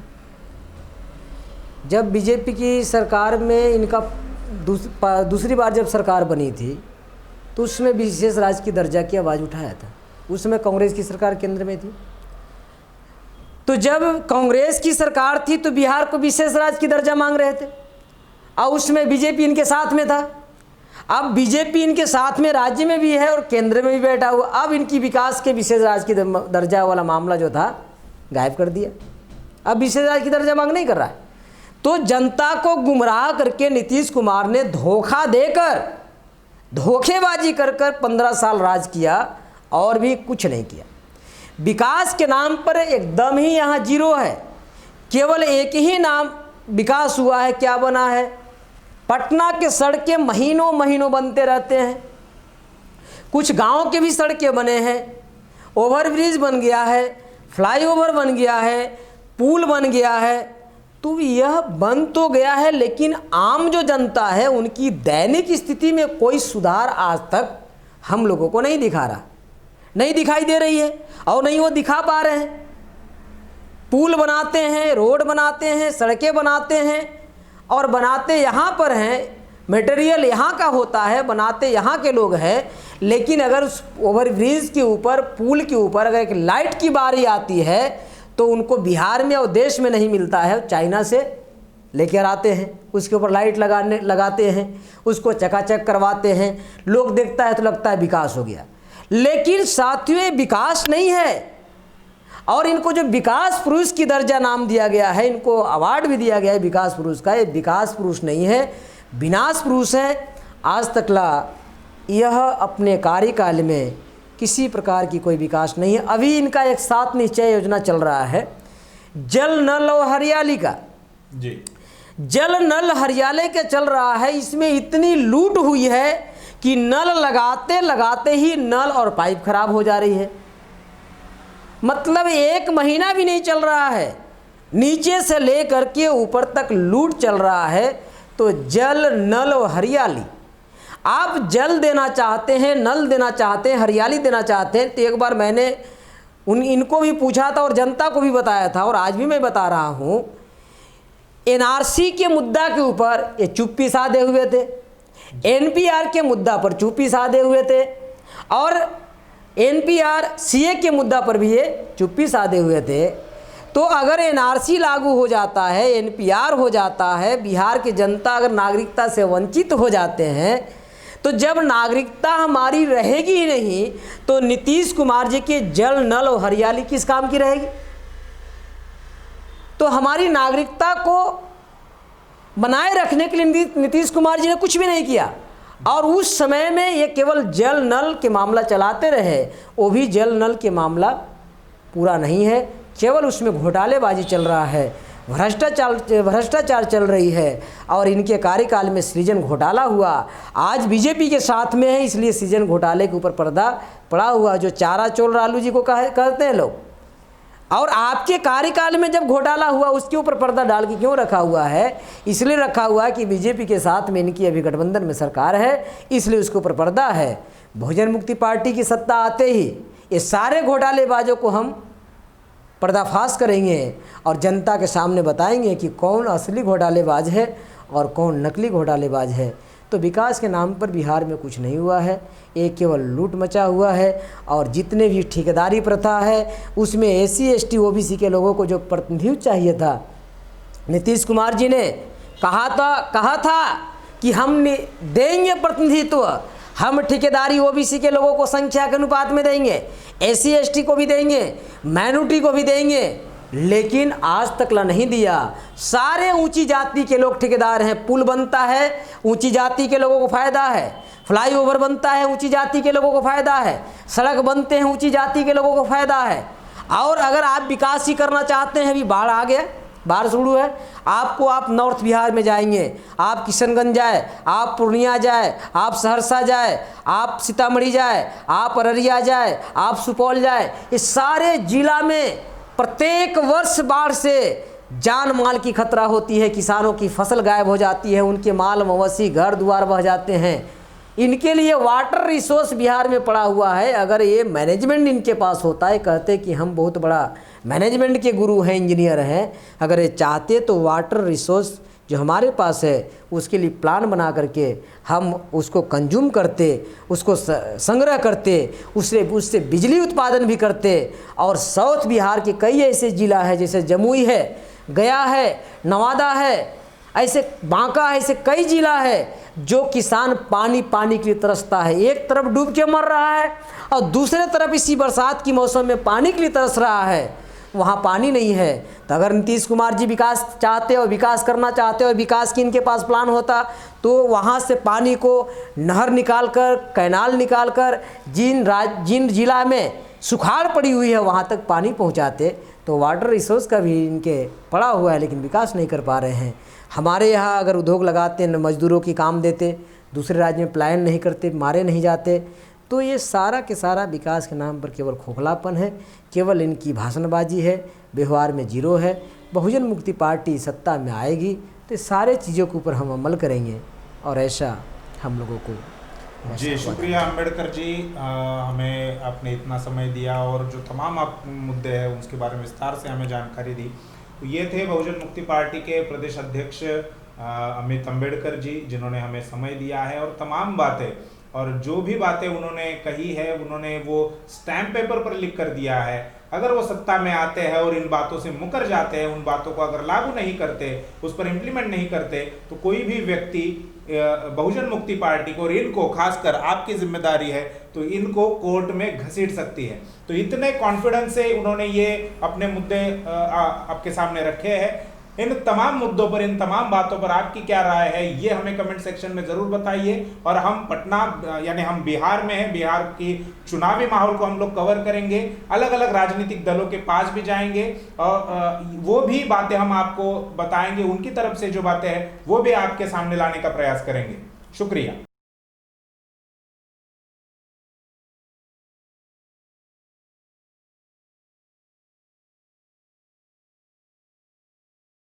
जब बीजेपी की सरकार में इनका दूसरी बार जब सरकार बनी थी तो उसमें विशेष राज्य की दर्जा की आवाज़ उठाया था। उस समय कांग्रेस की सरकार केंद्र में थी। तो जब कांग्रेस की सरकार थी तो बिहार को विशेष राज्य की दर्जा मांग रहे थे और उसमें बीजेपी इनके साथ में था। अब बीजेपी इनके साथ में राज्य में भी है और केंद्र में भी बैठा हुआ। अब इनकी विकास के विशेष राज्य की दर्जा वाला मामला जो था गायब कर दिया। अब विशेष राज्य की दर्जा मांग नहीं कर रहा है। तो जनता को गुमराह करके नीतीश कुमार ने धोखा देकर, धोखेबाजी कर 15 साल राज किया और भी कुछ नहीं किया। विकास के नाम पर एकदम ही यहाँ जीरो है। केवल एक ही नाम विकास हुआ है, क्या बना है? पटना के सड़कें महीनों महीनों बनते रहते हैं, कुछ गांव के भी सड़कें बने हैं, ओवरब्रिज बन गया है, फ्लाईओवर बन गया है, पुल बन गया है। तो यह बन तो गया है, लेकिन आम जो जनता है उनकी दैनिक स्थिति में कोई सुधार आज तक हम लोगों को नहीं दिखा रहा, नहीं दिखाई दे रही है और नहीं वो दिखा पा रहे हैं। पुल बनाते हैं, रोड बनाते हैं, सड़कें बनाते हैं और बनाते यहाँ पर हैं, मटेरियल यहाँ का होता है, बनाते यहाँ के लोग हैं, लेकिन अगर उस ओवरब्रिज के ऊपर, पुल के ऊपर अगर एक लाइट की बारी आती है तो उनको बिहार में और देश में नहीं मिलता है, चाइना से लेकर आते हैं, उसके ऊपर लाइट लगाते हैं, उसको चकाचक करवाते हैं, लोग देखता है तो लगता है विकास हो गया। लेकिन साथियों ये विकास नहीं है। और इनको जो विकास पुरुष की दर्जा नाम दिया गया है, इनको अवार्ड भी दिया गया है विकास पुरुष का, ये विकास पुरुष नहीं है, विनाश पुरुष है। आज तकला यह अपने कार्यकाल में किसी प्रकार की कोई विकास नहीं है। अभी इनका एक 7 निश्चय योजना चल रहा है, जल नल और हरियाली का जी, जल नल हरियाली का चल रहा है। इसमें इतनी लूट हुई है कि नल लगाते लगाते ही नल और पाइप खराब हो जा रही है। मतलब 1 महीना भी नहीं चल रहा है, नीचे से लेकर के ऊपर तक लूट चल रहा है। तो जल नल और हरियाली, आप जल देना चाहते हैं, नल देना चाहते हैं, हरियाली देना चाहते हैं, तो एक बार मैंने इनको भी पूछा था और जनता को भी बताया था और आज भी मैं बता रहा हूँ, एनआरसी के मुद्दा के ऊपर ये चुप्पी साधे हुए थे, एनपीआर के मुद्दा पर चुप्पी साधे हुए थे और एनपीआर सीए के मुद्दा पर भी ये चुप्पी साधे हुए थे। तो अगर एनआरसी लागू हो जाता है, एनपीआर हो जाता है, बिहार की जनता अगर नागरिकता से वंचित हो जाते हैं, तो जब नागरिकता हमारी रहेगी ही नहीं तो नीतीश कुमार जी के जल नल और हरियाली किस काम की रहेगी। तो हमारी नागरिकता को बनाए रखने के लिए नीतीश कुमार जी ने कुछ भी नहीं किया और उस समय में ये केवल जल नल के मामला चलाते रहे। वो भी जल नल के मामला पूरा नहीं है, केवल उसमें घोटालेबाजी चल रहा है, भ्रष्टाचार चल रही है और इनके कार्यकाल में सृजन घोटाला हुआ। आज बीजेपी के साथ में है, इसलिए सृजन घोटाले के ऊपर पर्दा पड़ा हुआ, जो चारा चोर लालू जी को कहते हैं लोग। और आपके कार्यकाल में जब घोटाला हुआ उसके ऊपर पर्दा डाल के क्यों रखा हुआ है? इसलिए रखा हुआ है कि बीजेपी के साथ में इनकी अभी गठबंधन में सरकार है, इसलिए उसके ऊपर पर्दा है। बहुजन मुक्ति पार्टी की सत्ता आते ही ये सारे घोटालेबाजों को हम पर्दाफाश करेंगे और जनता के सामने बताएंगे कि कौन असली घोटालेबाज है और कौन नकली घोटालेबाज है। तो विकास के नाम पर बिहार में कुछ नहीं हुआ है, एक केवल लूट मचा हुआ है। और जितने भी ठेकेदारी प्रथा है उसमें SC ST OBC के लोगों को जो प्रतिनिधित्व चाहिए था, नीतीश कुमार जी ने कहा था कि हम देंगे प्रतिनिधित्व, हम ठेकेदारी OBC के लोगों को संख्या के अनुपात में देंगे, SC ST को भी देंगे, माइनॉरिटी को भी देंगे, लेकिन आज तक ला नहीं दिया। सारे ऊंची जाति के लोग ठेकेदार हैं। पुल बनता है ऊंची जाति के लोगों को फ़ायदा है, फ्लाईओवर बनता है ऊंची जाति के लोगों को फ़ायदा है, सड़क बनते हैं ऊंची जाति के लोगों को फ़ायदा है। और अगर आप विकास ही करना चाहते हैं, अभी बाढ़ आ गया, बाढ़ शुरू है, आप नॉर्थ बिहार में जाएंगे, आप किशनगंज जाए, आप पूर्णिया जाए, आप सहरसा जाए, आप सीतामढ़ी जाए, आप अररिया जाए, आप सुपौल जाए, इस सारे जिला में प्रत्येक वर्ष बाढ़ से जान माल की खतरा होती है। किसानों की फसल गायब हो जाती है, उनके माल मवेशी घर द्वार बह जाते हैं। इनके लिए वाटर रिसोर्स बिहार में पड़ा हुआ है। अगर ये मैनेजमेंट इनके पास होता है, कहते कि हम बहुत बड़ा मैनेजमेंट के गुरु हैं, इंजीनियर हैं, अगर ये चाहते तो वाटर रिसोर्स जो हमारे पास है उसके लिए प्लान बना करके हम उसको कंज्यूम करते, उसको संग्रह करते, उससे बिजली उत्पादन भी करते। और साउथ बिहार के कई ऐसे ज़िला है, जैसे जमुई है, गया है, नवादा है, ऐसे बांका है, ऐसे कई ज़िला है जो किसान पानी के लिए तरसता है। एक तरफ डूब के मर रहा है और दूसरे तरफ इसी बरसात की मौसम में पानी के लिए तरस रहा है, वहाँ पानी नहीं है। तो अगर नीतीश कुमार जी विकास चाहते और विकास करना चाहते और विकास की इनके पास प्लान होता तो वहाँ से पानी को नहर निकाल कर, कैनाल निकाल कर जिन जिला में सुखाड़ पड़ी हुई है वहाँ तक पानी पहुँचाते, तो वाटर रिसोर्स का भी इनके पड़ा हुआ है, लेकिन विकास नहीं कर पा रहे हैं। हमारे यहाँ अगर उद्योग लगाते, मजदूरों की काम देते, दूसरे राज्य में पलायन नहीं करते, मारे नहीं जाते, तो ये सारा के सारा विकास के नाम पर केवल खोखलापन है, केवल इनकी भाषणबाजी है, व्यवहार में जीरो है। बहुजन मुक्ति पार्टी सत्ता में आएगी तो सारे चीज़ों के ऊपर हम अमल करेंगे, और ऐसा हम लोगों को। जी शुक्रिया अम्बेडकर जी, हमें आपने इतना समय दिया और जो तमाम आप मुद्दे हैं उसके बारे में विस्तार से हमें जानकारी दी। तो ये थे बहुजन मुक्ति पार्टी के प्रदेश अध्यक्ष अमित अम्बेडकर जी, जिन्होंने हमें समय दिया है और तमाम बातें, और जो भी बातें उन्होंने कही है उन्होंने वो स्टैम्प पेपर पर लिख कर दिया है। अगर वो सत्ता में आते हैं और इन बातों से मुकर जाते हैं, उन बातों को अगर लागू नहीं करते, उस पर इम्प्लीमेंट नहीं करते, तो कोई भी व्यक्ति बहुजन मुक्ति पार्टी को और इनको, खासकर आपकी जिम्मेदारी है, तो इनको कोर्ट में घसीट सकती है। तो इतने कॉन्फिडेंस से उन्होंने ये अपने मुद्दे आपके सामने रखे हैं। इन तमाम मुद्दों पर, इन तमाम बातों पर आपकी क्या राय है, ये हमें कमेंट सेक्शन में ज़रूर बताइए। और हम पटना, यानी हम बिहार में हैं, बिहार की चुनावी माहौल को हम लोग कवर करेंगे, अलग अलग राजनीतिक दलों के पास भी जाएंगे और वो भी बातें हम आपको बताएंगे, उनकी तरफ से जो बातें हैं वो भी आपके सामने लाने का प्रयास करेंगे। शुक्रिया।